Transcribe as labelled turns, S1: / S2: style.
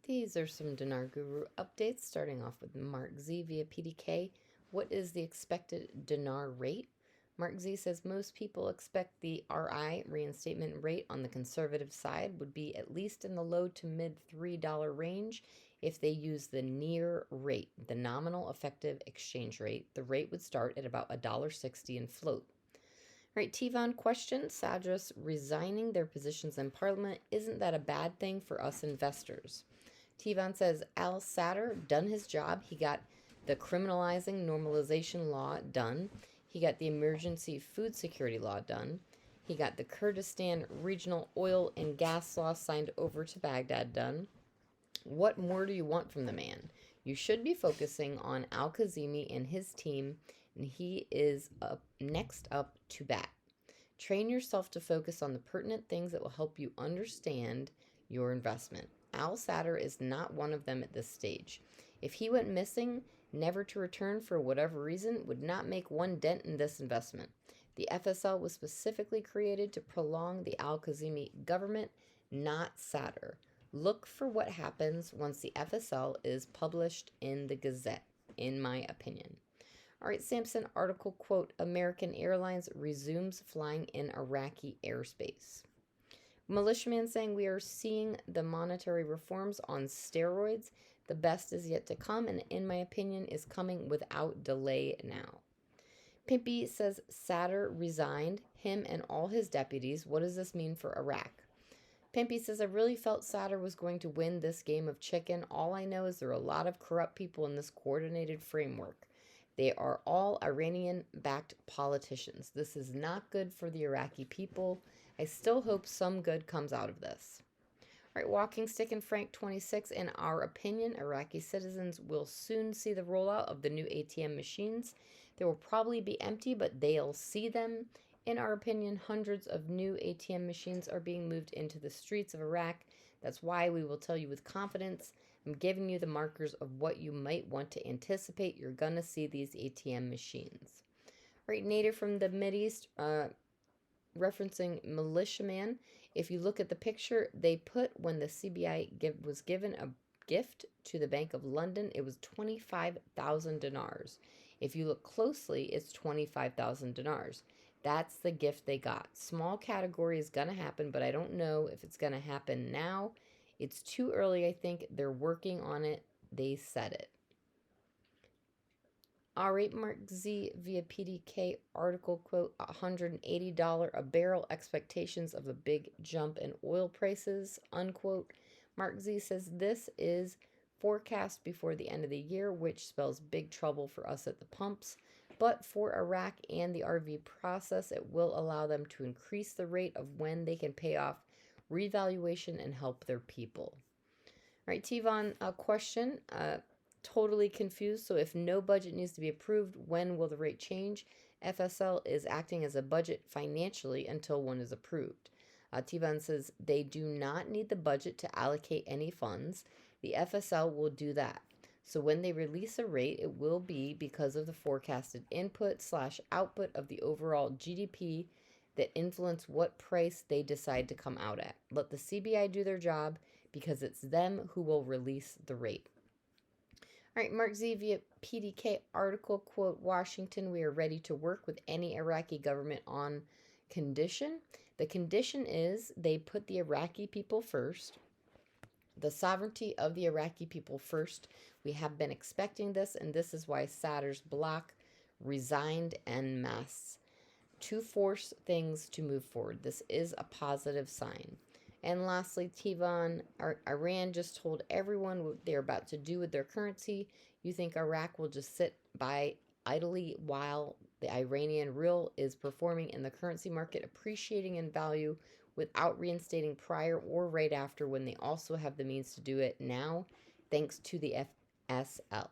S1: These are some Dinar Guru updates, starting off with Mark Z via PDK. What is the expected dinar rate? Mark Z says most people expect the RI reinstatement rate on the conservative side would be at least in the low to mid $3 range. If they use the near rate, the nominal effective exchange rate, the rate would start at about $1.60 and float. Right, Tivon question, Sadras resigning their positions in Parliament, isn't that a bad thing for us investors? Tivon says Al Sadr done his job. He got the criminalizing normalization law done. He got the emergency food security law done. He got the Kurdistan regional oil and gas law signed over to Baghdad done. What more do you want from the man? You should be focusing on Al Kazimi and his team, and he is next up to bat. Train yourself to focus on the pertinent things that will help you understand your investment. Al Sadr is not one of them at this stage. If he went missing, never to return for whatever reason, would not make one dent in this investment. The FSL was specifically created to prolong the Al Kazimi government, not Sadr. Look for what happens once the FSL is published in the Gazette, in my opinion. All right, Samson article quote, American Airlines resumes flying in Iraqi airspace. Militiaman saying we are seeing the monetary reforms on steroids. The best is yet to come, and in my opinion is coming without delay now. Pimpy says Sadr resigned, him and all his deputies. What does this mean for Iraq? Pimpy says, I really felt Sadr was going to win this game of chicken. All I know is there are a lot of corrupt people in this coordinated framework. They are all Iranian-backed politicians. This is not good for the Iraqi people. I still hope some good comes out of this. All right, Walking Stick and Frank 26. In our opinion, Iraqi citizens will soon see the rollout of the new ATM machines. They will probably be empty, but they'll see them. In our opinion, hundreds of new ATM machines are being moved into the streets of Iraq. That's why we will tell you with confidence. I'm giving you the markers of what you might want to anticipate. You're going to see these ATM machines. All right, Native from the Mideast, referencing Militiaman. If you look at the picture, they put when the CBI was given a gift to the Bank of London, it was 25,000 dinars. If you look closely, it's 25,000 dinars. That's the gift they got. Small category is going to happen, but I don't know if it's going to happen now. It's too early, I think. They're working on it. They said it. All right, Mark Z via PDK article quote, $180 a barrel expectations of a big jump in oil prices, unquote. Mark Z says this is forecast before the end of the year, which spells big trouble for us at the pumps. But for Iraq and the RV process, it will allow them to increase the rate of when they can pay off revaluation and help their people. All right, Tivon, question. Totally confused. So if no budget needs to be approved, when will the rate change? FSL is acting as a budget financially until one is approved. Tivon says they do not need the budget to allocate any funds. The FSL will do that. So when they release a rate, it will be because of the forecasted input/output of the overall GDP that influence what price they decide to come out at. Let the CBI do their job because it's them who will release the rate. All right, Mark Z via PDK article, quote, Washington, we are ready to work with any Iraqi government on condition. The condition is they put the Iraqi people first, the sovereignty of the Iraqi people first. We have been expecting this, and this is why Sadr's bloc resigned en masse to force things to move forward. This is a positive sign. And lastly, Tivon, Iran just told everyone what they're about to do with their currency. You think Iraq will just sit by idly while the Iranian rial is performing in the currency market, appreciating in value without reinstating prior or right after when they also have the means to do it now, thanks to the FSL.